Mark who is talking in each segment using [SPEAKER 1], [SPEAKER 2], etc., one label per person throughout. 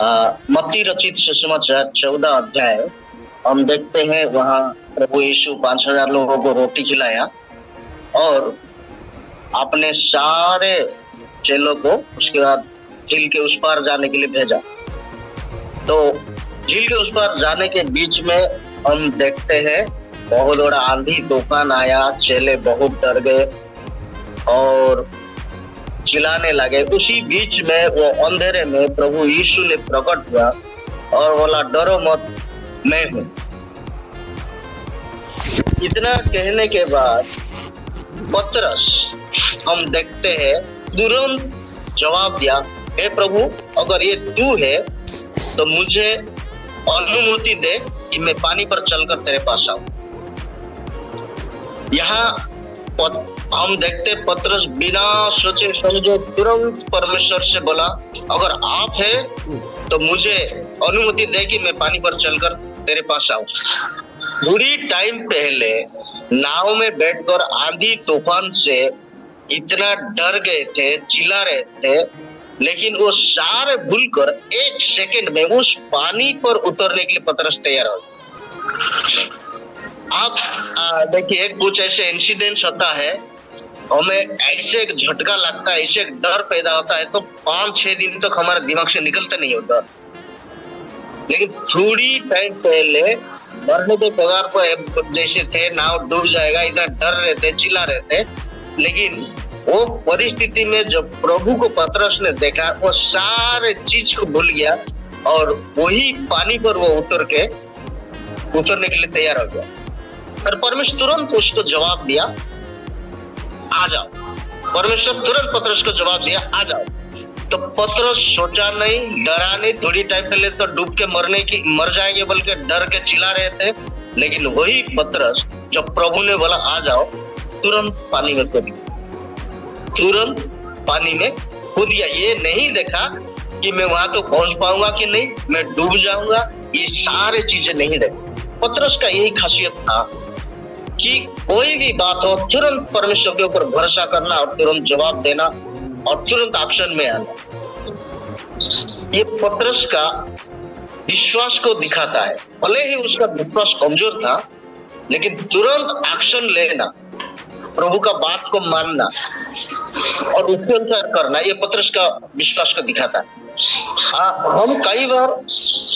[SPEAKER 1] मत्ती रचित सुसमाचार 14 अध्याय हम देखते हैं, वहां प्रभु यीशु 5,000 लोगों को रोटी खिलाया और अपने सारे चेलों को उसके बाद झील के उस पार जाने के लिए भेजा। तो झील के उस पार जाने के बीच में हम देखते हैं बहुत बड़ा आंधी तूफान आया, चेले बहुत डर गए और चिल्लाने लगे। उसी बीच में वो अंधेरे में प्रभु यीशु ने प्रकट हुआ और बोला, डरो मत, मैं हूं। इतना कहने के बाद पतरस हम देखते हैं तुरंत जवाब दिया, हे प्रभु, अगर ये तू है तो मुझे अनुमति दे कि मैं पानी पर चलकर तेरे पास आऊं। यहाँ हम देखते पतरस बिना सोचे समझे तुरंत परमेश्वर से बोला, अगर आप है तो मुझे अनुमति दे कि मैं पानी पर चलकर तेरे पास आऊं। थोड़ी टाइम पहले नाव में बैठकर आंधी तूफान से इतना डर गए थे, चिल्ला रहे थे, लेकिन वो सारे भूलकर 1 सेकंड में उस पानी पर उतरने के लिए पतरस तैयार हो। आप देखिए, कुछ ऐसे इंसिडेंट्स होता है, हमें ऐसे एक झटका लगता है, ऐसे एक डर पैदा होता है, तो 5-6 दिन तक हमारे दिमाग से निकलता नहीं होता। लेकिन थोड़ी टाइम पहले मरने के कगार पर जैसे थे, नाव डूब जाएगा, इतना डर रहे थे, चिल्ला रहे थे, लेकिन वो परिस्थिति में जब प्रभु को पतरस ने देखा, वो सारे चीज को भूल गया और वही पानी पर वो उतरने के लिए तैयार हो गया। और परमेश्वर तुरंत उसको जवाब दिया, आ जाओ। परमेश्वर तुरंत पतरस को जवाब दिया, आ जाओ। तो पतरस सोचा नहीं, डरा नहीं। थोड़ी टाइम पहले तो डूब के मर जाएंगे बोल के डर के चिल्ला रहे थे, लेकिन वही पतरस जब प्रभु ने बोला आ जाओ, तुरंत पानी में कूद गया। तुरंत पानी में कूद गया। ये नहीं देखा कि मैं वहां तो पहुंच पाऊंगा कि नहीं, मैं डूब जाऊंगा, ये सारे चीजें नहीं देखी। पतरस का यही खासियत था कि कोई भी बात हो तुरंत परमेश्वर के ऊपर भरोसा करना और तुरंत जवाब देना और तुरंत एक्शन में आना। ये पतरस का विश्वास को दिखाता है। भले ही उसका विश्वास कमजोर था, लेकिन तुरंत एक्शन लेना, प्रभु का बात को मानना और उसके अनुसार करना, ये पतरस का विश्वास को दिखाता है। हम कई बार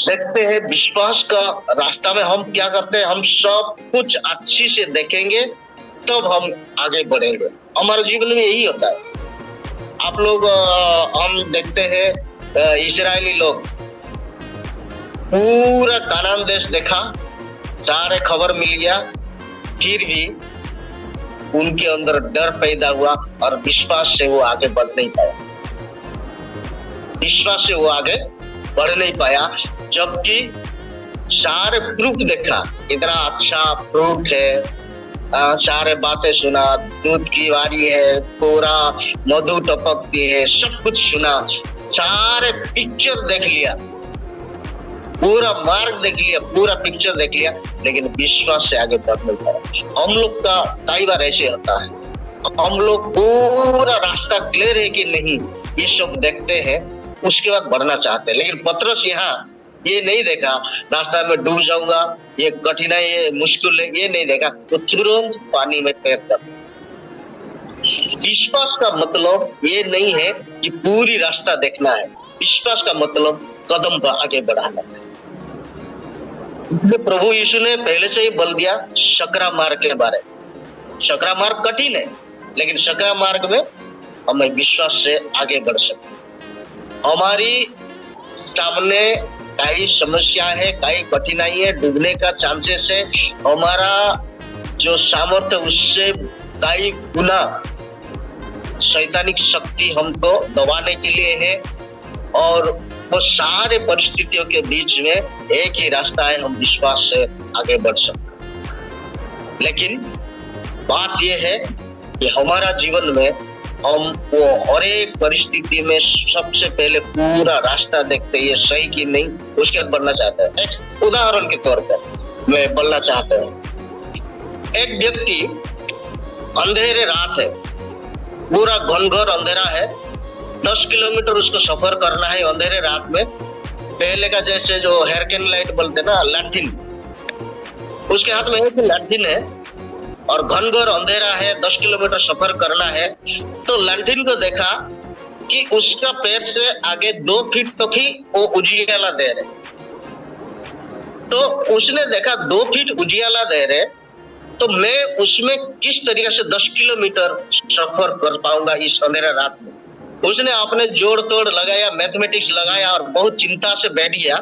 [SPEAKER 1] देखते हैं विश्वास का रास्ता में हम क्या करते हैं, हम सब कुछ अच्छी से देखेंगे तब हम आगे बढ़ेंगे। हमारे जीवन में यही होता है। आप लोग हम देखते हैं इजरायली लोग पूरा कानान देश देखा, सारे खबर मिल गया, फिर भी उनके अंदर डर पैदा हुआ और विश्वास से वो आगे बढ़ नहीं पाया। विश्वास से वो आगे बढ़ नहीं पाया, जबकि सारे प्रूफ देखा, इतना अच्छा प्रूफ है, सारे बातें सुना, दूध की वारी है, पूरा मधु टपकती है, सब कुछ सुना, सारे पिक्चर देख लिया, पूरा मार्ग देख लिया, पूरा पिक्चर देख लिया, लेकिन विश्वास से आगे बढ़ नहीं पाया। हम लोग का कई बार ऐसे होता है, हम लोग पूरा रास्ता क्लियर है कि नहीं ये सब देखते हैं, उसके बाद बढ़ना चाहते हैं। लेकिन पतरस यहाँ ये नहीं देखा, रास्ता में डूब जाऊंगा, ये कठिनाई, ये मुश्किल है, ये नहीं देखा, तो तुरंत पानी में तैर कर। विश्वास का मतलब ये नहीं है कि पूरी रास्ता देखना है, विश्वास का मतलब कदम पर आगे बढ़ाना है। प्रभु यीशु ने पहले से ही बोल दिया सकरा मार्ग के बारे में। सकरा मार्ग कठिन है, लेकिन सकरा मार्ग में हमें विश्वास से आगे बढ़ सकते। हमारी सामने कई समस्या है, कई कठिनाई है, डूबने का चांसेस है, हमारा जो सामर्थ्य उससे कई गुना शैतानिक शक्ति हमको दबाने के लिए है, और वो सारे परिस्थितियों के बीच में एक ही रास्ता है, हम विश्वास से आगे बढ़ सकते। लेकिन बात यह है कि हमारा जीवन में हम वो हर एक परिस्थिति में सबसे पहले पूरा रास्ता देखते हैं, सही कि नहीं, उसके बाद बढ़ना चाहते हैं। एक उदाहरण के तौर पर मैं बोलना चाहता हूँ। एक व्यक्ति, अंधेरे रात है, पूरा घनघोर अंधेरा है, 10 किलोमीटर उसको सफर करना है अंधेरे रात में, पहले का जैसे जो हेरकेन लाइट बोलते ना, लैंटिन, उसके हाथ में एक लैंटिन है और घनघोर अंधेरा है, 10 किलोमीटर सफर करना है, तो लैंटिन को देखा कि उसका पैर से आगे 2 फीट तक ही वो उजियाला दे रहे। तो उसने देखा 2 फीट उजियाला दे रहे, तो मैं उसमें किस तरीके से 10 किलोमीटर सफर कर पाऊंगा इस अंधेरा रात में। उसने अपने जोड़ तोड़ लगाया, मैथमेटिक्स लगाया और बहुत चिंता से बैठ गया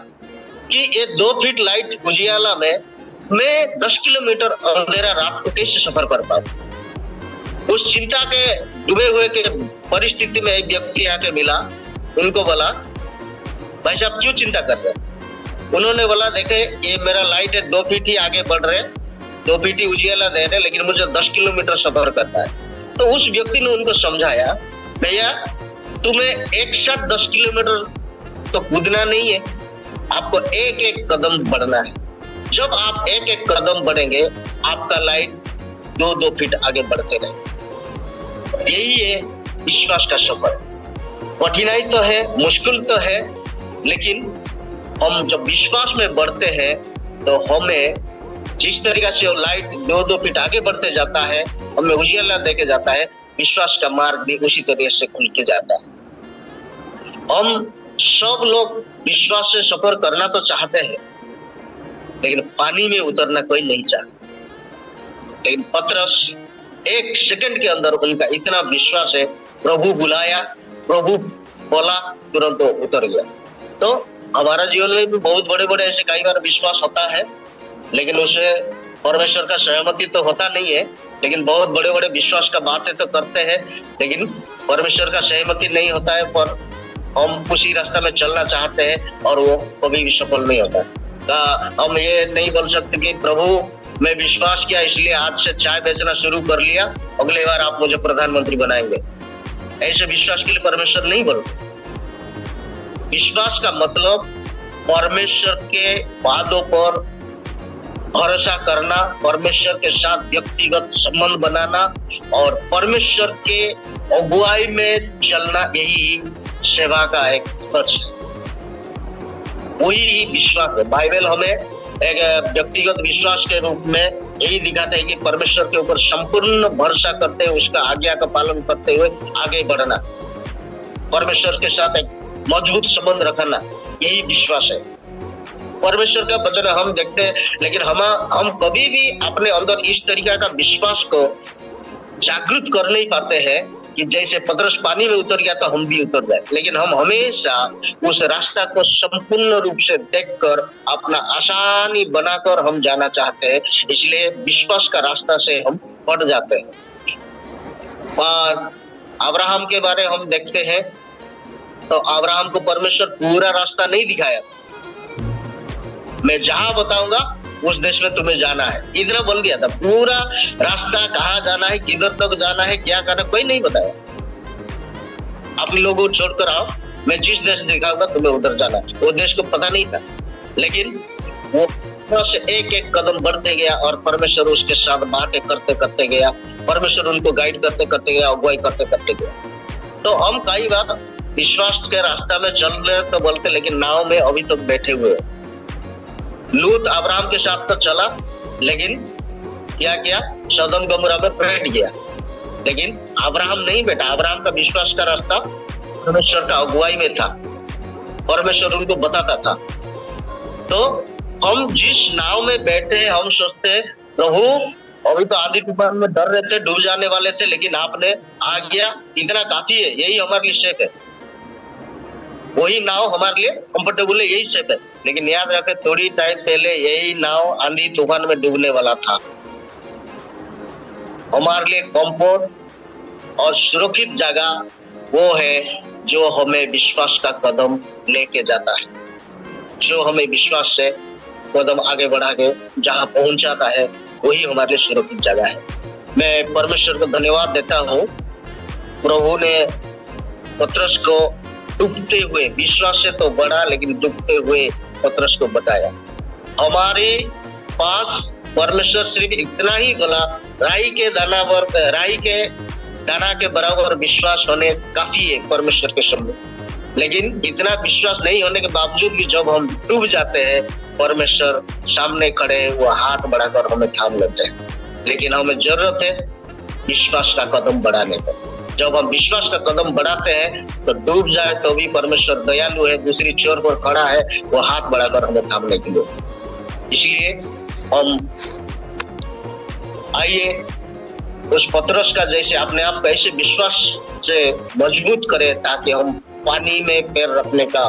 [SPEAKER 1] कि ये 2 फीट लाइट उजियाला में मैं 10 किलोमीटर अंधेरा रात को कैसे सफर कर पाऊं। उस चिंता के डूबे हुए के परिस्थिति में एक व्यक्ति आके मिला, उनको बोला, भाई साहब क्यों चिंता कर रहे हैं? उन्होंने बोला, देखे ये मेरा लाइट है, 2 फीट ही आगे बढ़ रहे, 2 फीट ही उजियाला दे रहे, लेकिन मुझे 10 किलोमीटर सफर करना है। तो उस व्यक्ति ने उनको समझाया, भैया तुम्हें एक साथ 10 किलोमीटर तो कूदना नहीं है, आपको एक एक कदम बढ़ना है। जब आप एक एक कदम बढ़ेंगे, आपका लाइट 2-2 फीट आगे बढ़ते रहे। यही है विश्वास का सफर। कठिनाई तो है, मुश्किल तो है, लेकिन हम जब विश्वास में बढ़ते हैं तो हमें जिस तरीके से वो लाइट 2-2 फीट आगे बढ़ते जाता है, हमें उजियाला देके जाता है, विश्वास का मार्ग भी उसी तरीके से खुल के जाता है। हम सब लोग विश्वास से सफर करना तो चाहते हैं, लेकिन पानी में उतरना कोई नहीं चाहता। लेकिन पतरस 1 सेकंड के अंदर उनका इतना विश्वास है, प्रभु बुलाया, प्रभु बोला, तुरंत उतर गया। तो हमारा जीवन में भी बहुत बड़े बड़े ऐसे कई बार विश्वास होता है, लेकिन उसे परमेश्वर का सहमति तो होता नहीं है। लेकिन बहुत बड़े बड़े विश्वास का बातें तो करते हैं, लेकिन परमेश्वर का सहमति नहीं होता है, पर हम उसी रास्ते में चलना चाहते हैं और वो कभी भी सफल नहीं होता। हम ये नहीं बोल सकते कि प्रभु मैं विश्वास किया इसलिए आज से चाय बेचना शुरू कर लिया, अगले बार आप मुझे प्रधानमंत्री बनाएंगे। ऐसे विश्वास के लिए परमेश्वर नहीं बोलते। विश्वास का मतलब परमेश्वर के वादों पर भरोसा करना, परमेश्वर के साथ व्यक्तिगत संबंध बनाना और परमेश्वर के अगुवाई में चलना, यही सेवा का एक अर्थ है। वही विश्वास है। बाइबल हमें एक व्यक्तिगत विश्वास के रूप में यही दिखाता है कि परमेश्वर के ऊपर संपूर्ण भरोसा करते हुए, उसका आज्ञा का पालन करते हुए आगे बढ़ना, परमेश्वर के साथ एक मजबूत संबंध रखना, यही विश्वास है। परमेश्वर का वचन हम देखते हैं, लेकिन हम कभी भी अपने अंदर इस तरीके का विश्वास को जागृत कर नहीं पाते हैं कि जैसे पतरस पानी में उतर गया तो हम भी उतर जाए। लेकिन हम हमेशा उस रास्ता को संपूर्ण रूप से देखकर अपना आसानी बनाकर हम जाना चाहते हैं, इसलिए विश्वास का रास्ता से हम बढ़ जाते हैं। और अब्राहम के बारे हम देखते हैं तो अब्राहम को परमेश्वर पूरा रास्ता नहीं दिखाया। मैं जहां बताऊंगा उस देश में तुम्हें जाना है, इतना बोल दिया था। पूरा रास्ता कहाँ जाना है, किधर तक जाना है, क्या करना, कोई नहीं बताया। अपने लोगों को छोड़कर आओ, मैं जिस देश दिखाऊंगा तुम्हें उधर जाना है। वो देश को पता नहीं था, लेकिन वो से एक एक कदम बढ़ते गया और परमेश्वर उसके साथ बातें करते करते गया, परमेश्वर उनको गाइड करते करते गया, अगुवाई करते करते गया। तो हम कई बार विश्वास के रास्ता में चल रहे तो बोलते, लेकिन नाव में अभी तक बैठे हुए। लूत अब्राहम के साथ तो चला, लेकिन क्या किया, सदम गमोरा में बैठ गया। लेकिन अब्राहम नहीं बैठा। अब्राहम का विश्वास का रास्ता परमेश्वर का अगुवाई में था, परमेश्वर उनको बताता था। तो हम जिस नाव में बैठे, हम सोचते प्रभु अभी तो आंधी तूफान में डर रहे थे, डूब जाने वाले थे, लेकिन आपने आ गया, इतना काफी है, यही हमारे लिए सेफ है। वही नाव हमारे लिए कंफर्टेबल है, यही सेफ है। लेकिन याद रखे, थोड़ी टाइम पहले यही नाव आंधी तूफान में डूबने वाला था। हमारे लिए कंफर्ट और सुरक्षित जगह वो है जो हमें विश्वास का कदम लेके जाता है, जो हमें विश्वास से कदम आगे बढ़ा के जहाँ पहुंचाता है, वही हमारे लिए सुरक्षित जगह है। मैं परमेश्वर को धन्यवाद देता हूँ। प्रभु ने पतरस को डूबते हुए, विश्वास से तो बढ़ा लेकिन डूबते हुए पतरस को बताया। हमारे पास परमेश्वर सिर्फ इतना ही बोला, राई के दाना के बराबर विश्वास होने काफी है परमेश्वर के सामने। लेकिन इतना विश्वास नहीं होने के बावजूद भी जब हम डूब जाते हैं, परमेश्वर सामने खड़े वो हाथ बढ़ाकर हमें थाम लेते हैं। लेकिन हमें जरूरत है विश्वास का कदम बढ़ाने का। जब हम विश्वास का कदम बढ़ाते हैं तो डूब जाए तो भी परमेश्वर दयालु है, दूसरी छोर पर खड़ा है, वो हाथ बढ़ाकर हमें थामने के लिए। इसलिए हम आइए उस पतरस का जैसे अपने आप को ऐसे विश्वास से मजबूत करें ताकि हम पानी में पैर रखने का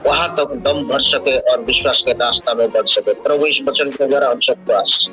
[SPEAKER 1] वहां तक दम भर सके और विश्वास के रास्ता में बढ़ सके। प्रभु इस वचन के द्वारा हम सबको आशीष